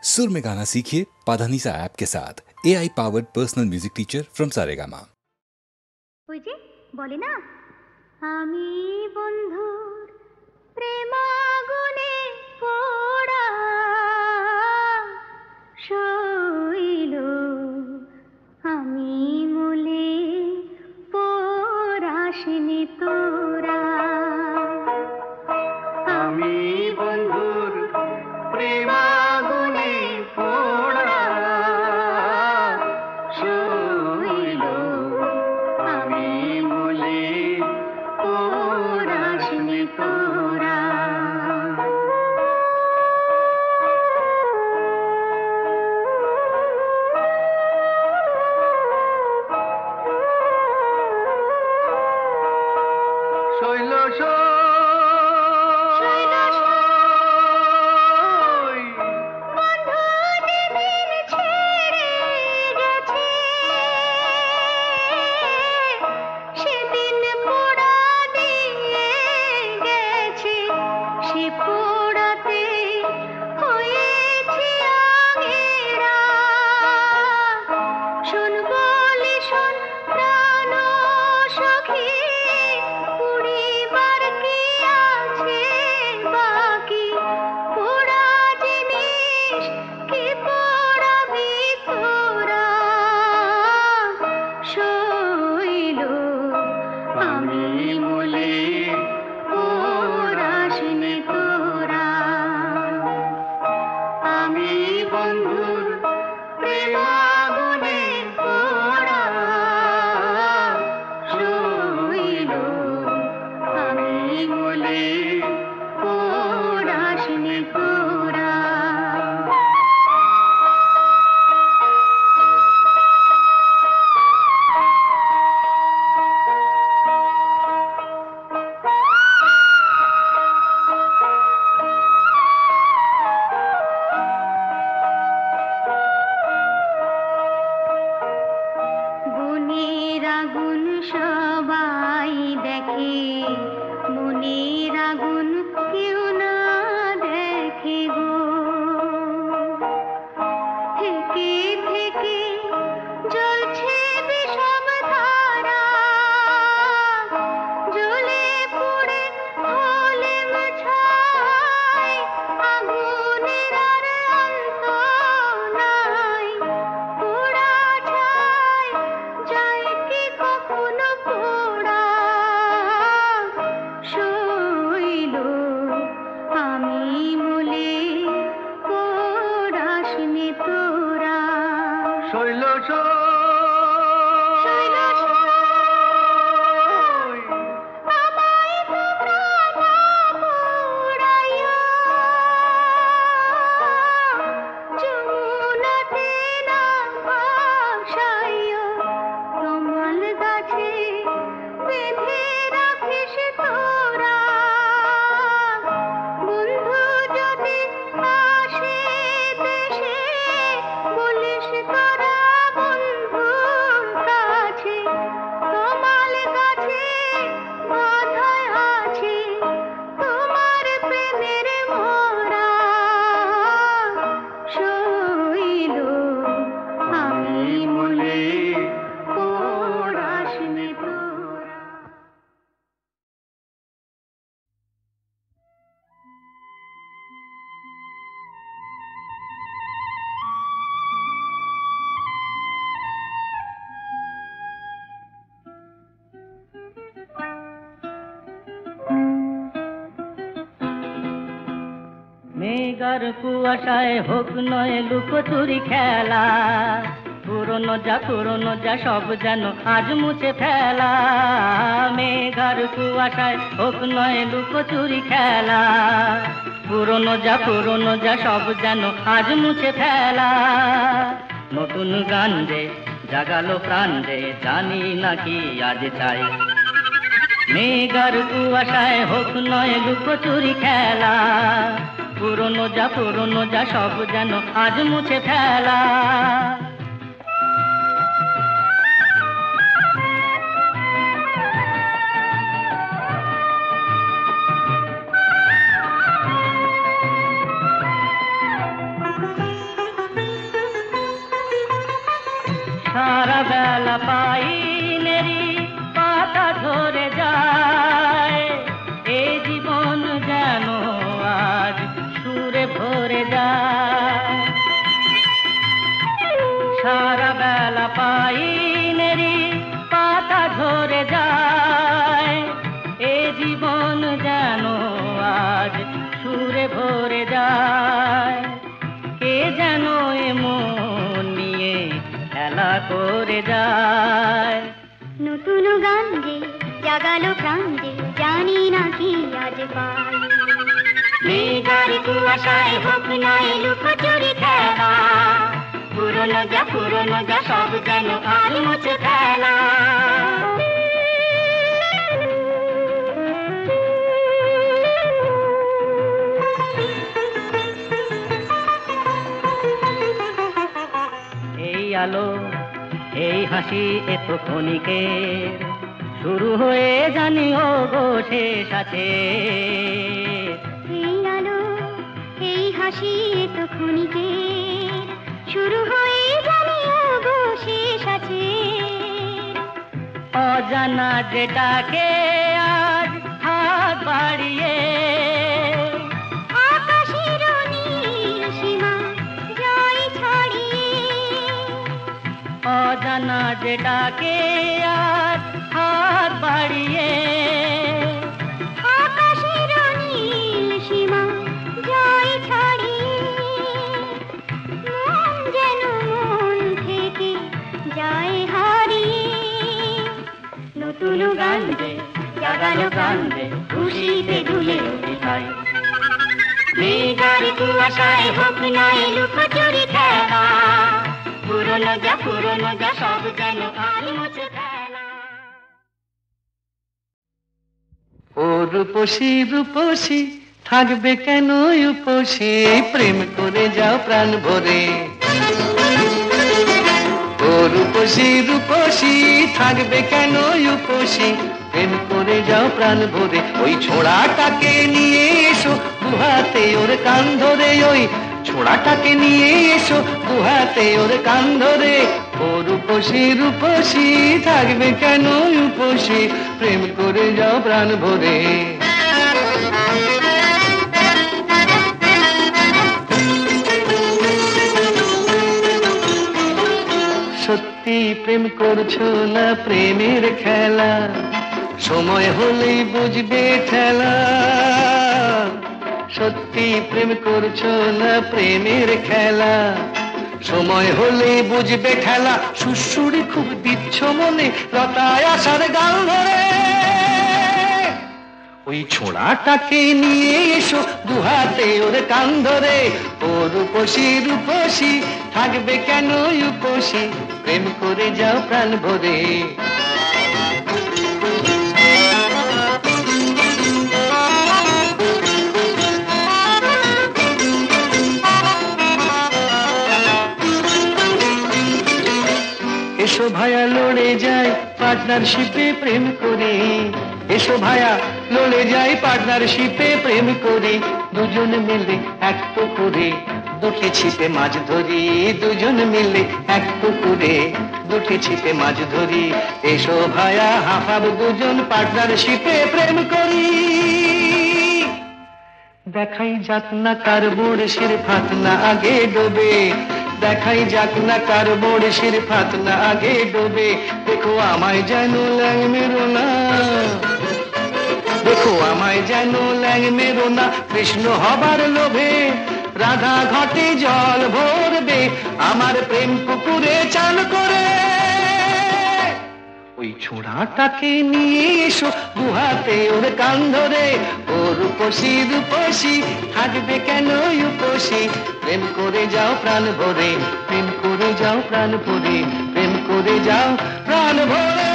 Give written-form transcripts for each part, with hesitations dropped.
सुर में गाना सीखिए पाधानीसा ऐप के साथ। AI powered personal music teacher from Saregama. ওই যে বলে না, আমি বন্ধুর প্রেমাগুনে পোড়া শৈল, আমি মূলে পরাশিনী তোরা। আমি বন্ধুর প্রেমাগুনে পোড়া শৈল, আমি মূলে পরাশিনী তোরা। শৈল মেঘার কুয়াশায় হোক নয় লুকোচুরি খেলা, পুরনো যা সব যেন আজ মুছে ফেলা। মেঘার কুয়াশায় হোক নয় লুকোচুরি খেলা, পুরনো যা সব যেন আজ মুছে ফেলা। নতুন গান রে জাগালো প্রাণ রে, জানি নাকি আজ চাই। মেঘার কুয়াশায় হোক নয় লুকোচুরি খেলা, পুরনো যা সব যেন আজ মুছে ফেলা। সারা বেলা পাইনেরি পাতা ঝরে যায়, এ জীবন যেন আজ সুরে ভরে যায়। সারা বেলা পাইনেরি পাতা ঝরে যায়, এ জীবন যেন আজ সুরে ভরে যায়। কে যেন এমন নিয়ে খেলা করে যায়। নতুন গান যে জাগালো প্রাণ যে জানি না কি আজ পাই। মেঘার কুয়াশায় হোক না লুকোচুরি খেলা, পুরনো যা সব যেন আজ মুছে ফেলা। এই আলো এই হাসি এত ক্ষণিকের, শুরু হয়ে জানি ও গো শেষ আছে। এই আলো এই হাসি তো ক্ষণিকের, শুরু হয়ে জানি ও গো শেষ আছে। অজানা যেটাকে আজ হাত বাড়িয়ে, আকাশের নীল সীমা জয় ছড়িয়ে। অজানা যেটাকে আজ হাত বাড়িয়ে, আকাশের নীল সীমা জয় ছড়িয়ে। মন যেন মন থেকে যায় হারিয়ে। নতুন গান যে জাগালো গান যে খুশিতে দুলে উঠায়। মেঘার কুয়াশায় হোক না লুকোচুরি খেলা, পুরনো যা সব যেন আজ মুছে ফেলা। ও রূপসী রূপসী থাকবে কেন উপসী, প্রেম করে যাও প্রাণ ভরে। ও রূপসী রূপসী থাকবে কেন উপসী, প্রেম করে যাও প্রাণ ভরে। ওই ছোড়াটাকে নিয়ে এসো দুহাতে ওর কান ধরে, ওই ছোড়াটাকে নিয়ে এসো দুহাতে ওর কান ধরে। ও রূপসী রূপসী থাকবে কেন উপসী, প্রেম করে যাও প্রাণ ভরে। সত্যি প্রেম করছো না প্রেমের খেলা, সময় হলেই বুঝবে ঠেলা। সত্যি প্রেম করছো না প্রেমের খেলা, সময় হলেই বুঝবে ঠেলা। সুশুরি খুব দিচ্ছ মনে লতায় আসার গান ধরে। ওই ছোড়াটাকে নিয়ে এসো দুহাতে ওর কান ধরে। ও রূপসী রূপসী থাকবে কেন উপসী, প্রেম করে যাও প্রাণ ভরে। এসো ভায়া লড়ে যায় পার্টনারশিপে প্রেম করে। এসো ভায়া লড়ে যায় পার্টনারশিপে প্রেম করে। দুজন মিলে এক পুকুরে দুটি ছিপে মাছ ধরি, দুজন মিলে এক পুকুরে দুটি ছিপে মাছ ধরি। এসো ভায়া হাফাব দুজন পার্টনারশিপে প্রেম করি। দেখাই যাক না কার বড়শির ফাত না আগে ডোবে, দেখাই যাক না কার বড়শির ফাত না আগে ডোবে। দেখো আমায় যেন ল্যাং মেরো না, দেখো আমায় যেন ল্যাং মেরো না। কৃষ্ণ হবার লোভে রাধা ঘটে জল ভরবে, আমার প্রেম পুকুরে চান করে। ওই ছোড়াটাকে নিয়ে এসো দুহাতে ওর কান ধরে। ও রূপসী রূপসী থাকবে কেন উপসী, প্রেম করে যাও প্রাণ ভরে। প্রেম করে যাও প্রাণ ভরে, প্রেম করে যাও প্রাণ ভরে।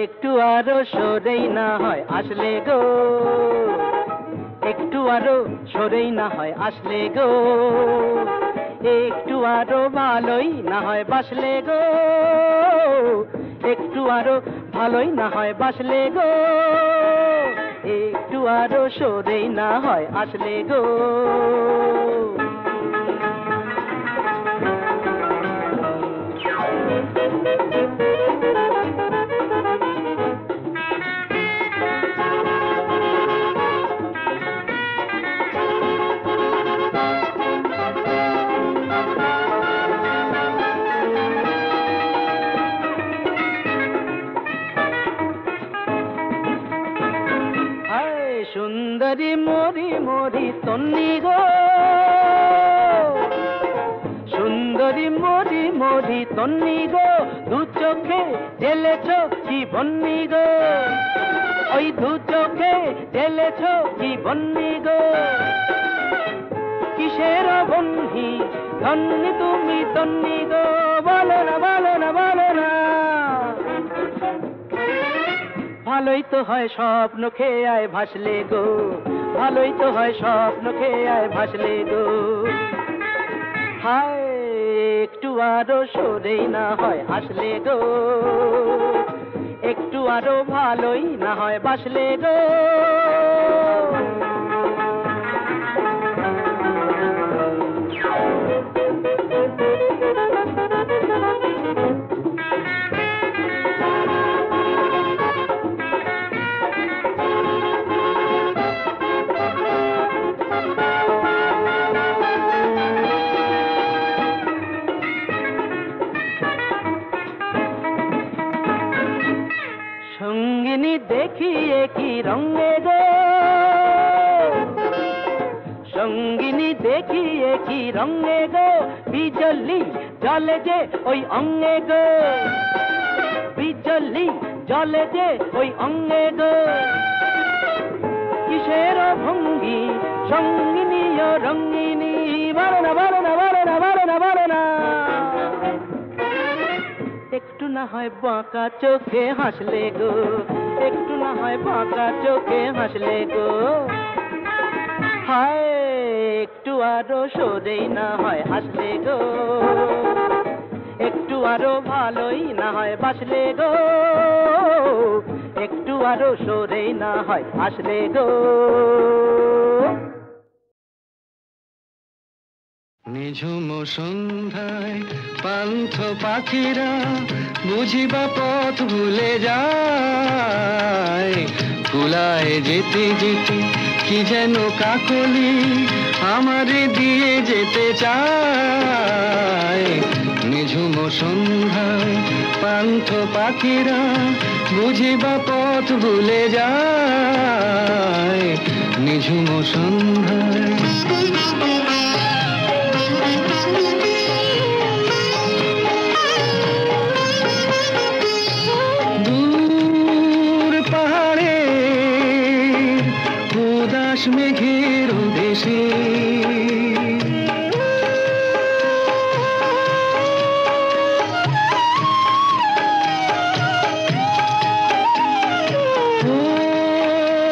একটু আরো সরেই না হয় আসলে গো, একটু আরো সরেই না হয় আসলে গো, একটু আরো ভালোই না হয় বাসলে গো, একটু আরো ভালোই না হয় বাসলে গো, একটু আরো সরেই না হয় আসলে গো। সুন্দরী মরি মরি তন্নি গো, সুন্দরী মরি মরি তন্নি গো, দু চোখে ঢেলেছ কি বন্নি গো, ওই দু চোখে ঢেলেছ কি বন্নি গো, কিসের বন্ধি ধন্যি তুমি তন্নি গো, বলো না বলো না বলো না। ভালোই তো হয় স্বপ্ন খেয়ে আয় ভাসলে গো, ভালোই তো হয় স্বপ্ন খেয়ে আয় ভাসলে গো, হায় একটু আরো সরেই না হয় হাসলে গো, একটু আরো ভালোই না হয় বাসলে গো। সঙ্গিনী দেখিয়ে কি রঙে গো, সঙ্গিনী দেখিয়ে কি রঙে গো, বিজলি জলে যে ওই অঙ্গে গো, বিজলি জলে যে ওই অঙ্গে গো, কিসের ভঙ্গি সঙ্গিনী ও রঙ্গিনী, বলো না বলো না বলো না বলো না বলো না। একটু না হয় বাঁকা চোখে হাসলে গো, একটু না হয় বাঁকা চোখে হাসলে গো, হায় একটু আরো সরেই না হয় হাসলে গো, একটু আরো ভালোই না হয় বাসলে গো, একটু আরো সরেই না হয় হাসলে গো। নিঝুম সন্ধ্যায় পান্থ পাখিরা বুঝিবা পথ ভুলে যায়, কুলায় যেতে যেতে কি যেন কাকলি আমারে দিয়ে যেতে চায়। নিঝুম সন্ধ্যায় পান্থ পাখিরা বুঝিবা পথ ভুলে যায়, নিঝুম সন্ধ্যায়। মেঘের দেশে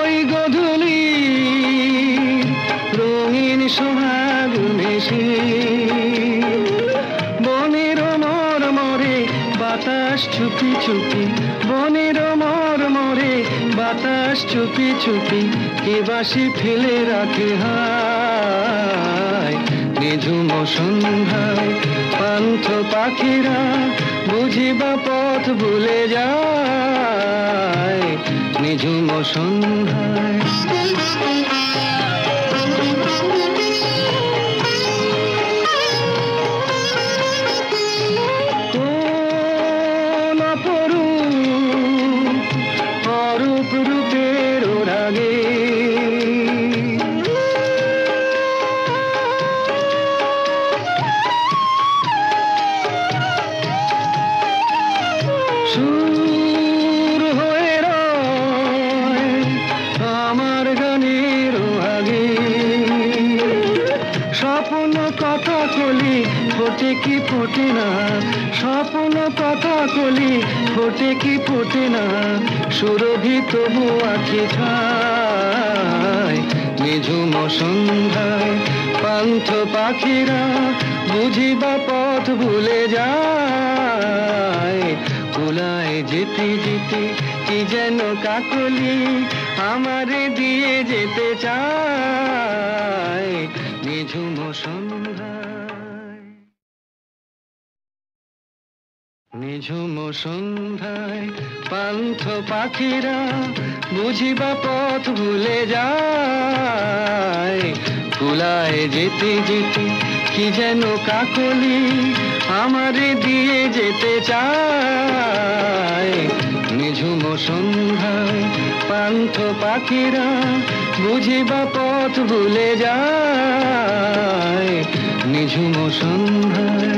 ওই গধূলি রঙিন সোহাগ মেশে, বনের মরমরে বাতাস চুপি চুপি, বনের মরমরে বাতাস চুপি চুপি কে বাসি ফেলে রাখে হায়। নিঝুম সন্ধ্যায় পান্থ পাখিরা বুঝিবা পথ ভুলে যায়, নিঝুম সন্ধ্যায়। কোন অপরূপ অরূপ রূপের রাগে সুর হয়ে রয় আমার গানের আগে, স্বপ্ন কথা কলি ফোটে কি ফোটে না, স্বপ্ন কথা কলি ফোটে কি ফোটে না, সুরভি তবু আঁখি ঠায়। নিঝুম সন্ধ্যায় পান্থ পাখিরা বুঝিবা পথ ভুলে যায়। কুলায় যেতে যেতে কি যেন কাকলি আমারে দিয়ে যেতে চায়। নিঝুম সন্ধ্যায়, নিঝুম সন্ধ্যায় পান্থ পাখিরা বুঝিবা পথ ভুলে যায়। কুলায় যেতে যেতে কি যেন কাকলি আমারে দিয়ে যেতে চায়। নিঝুম সন্ধ্যায় পান্থ পাখিরা বুঝিবা পথ ভুলে যায়। নিঝুম সন্ধ্যায়,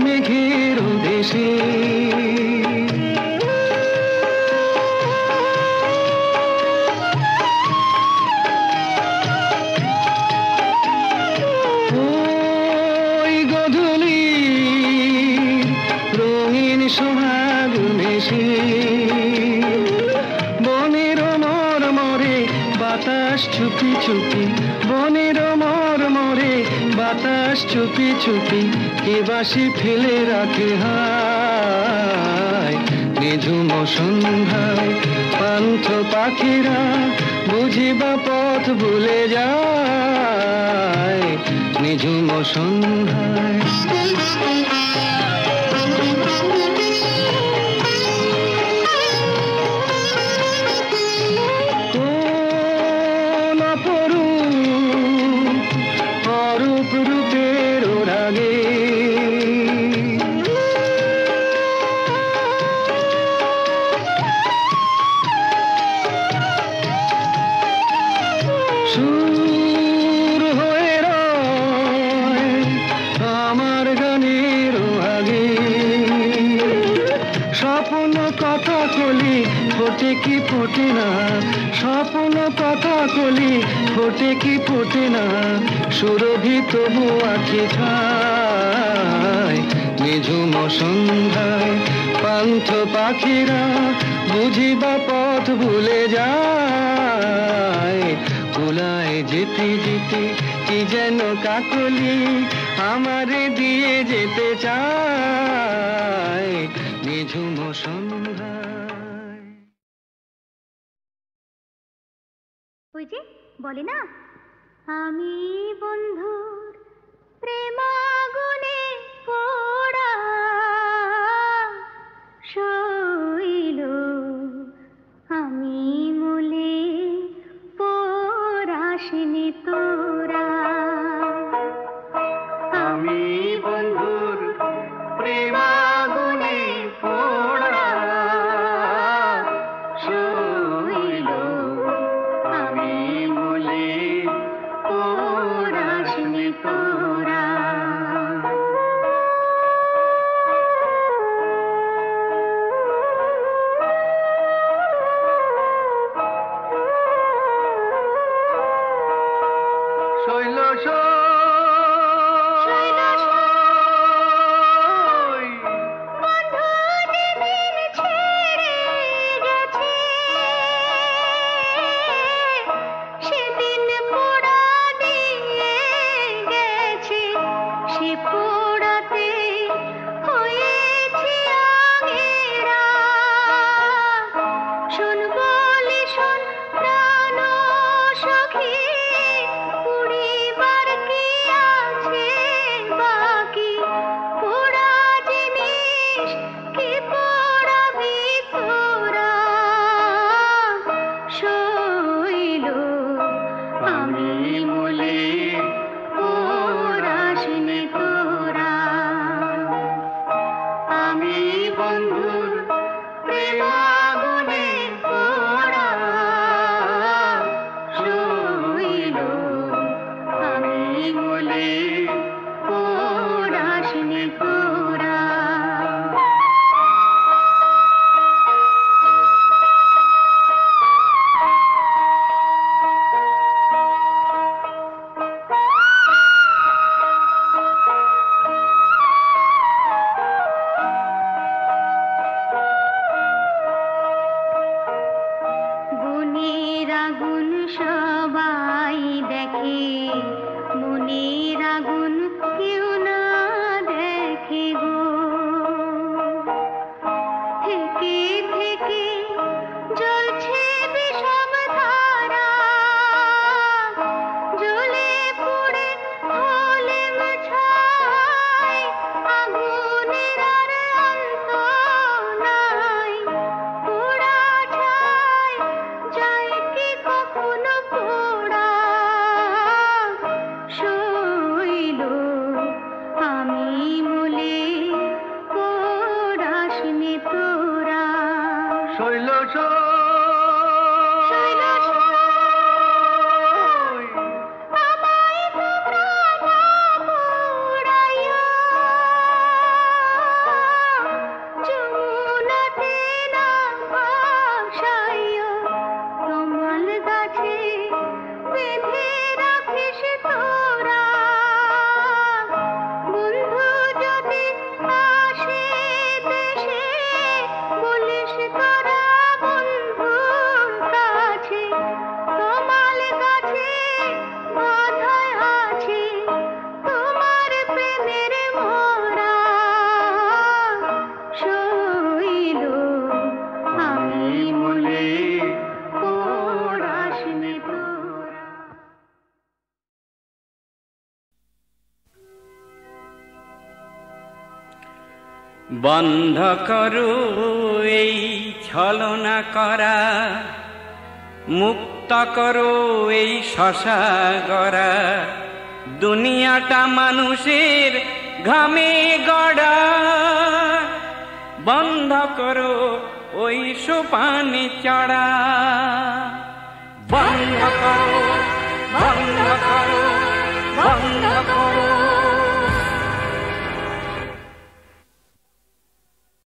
মেঘের দেশে ওই গধূলি রঙিন সোহাগ মেশে বনের মরমরে বাতাস চুপি চুপি, বনের মরমরে বাতাস চুপি চুপি কে বাসি ফেলে রাখে হায়। নিঝুম সন্ধ্যায় পান্থ পাখিরা বুঝিবা পথ ভুলে যায়। নিঝুম সন্ধ্যায়, কোন অপরূপ অরূপ রূপের রাগে সুর হয়ে রয় আমার গানের আগে। স্বপ্ন কথা কলি ফোটে কি ফোটে না, স্বপ্ন কথা কলি ফোটে কি ফোটে না, সুরভি তবু আঁখি খায়। নিঝুম সন্ধ্যায় পান্থ পাখিরা বুঝিবা পথ ভুলে যায়। কুলায় যেতে যেতে কি যেন কাকলি আমারে দিয়ে যেতে চায়। নিঝুম সন্ধ্যায়, ওই যে বলে না, আমি বন্ধুর প্রেমাগুনে পোড়া শৈল, আমি মলে পরাশনি তোরা। আমি বন্ধুর প্রেমাগুনে পোড়া শৈল, আমি মলে পরাশনি বন্ধ করো এই ছলনা করা, মুক্ত করো এই শশা গড়া, দুনিয়াটা মানুষের ঘামে গড়া। বন্ধ করো ওই সোপানে চড়া।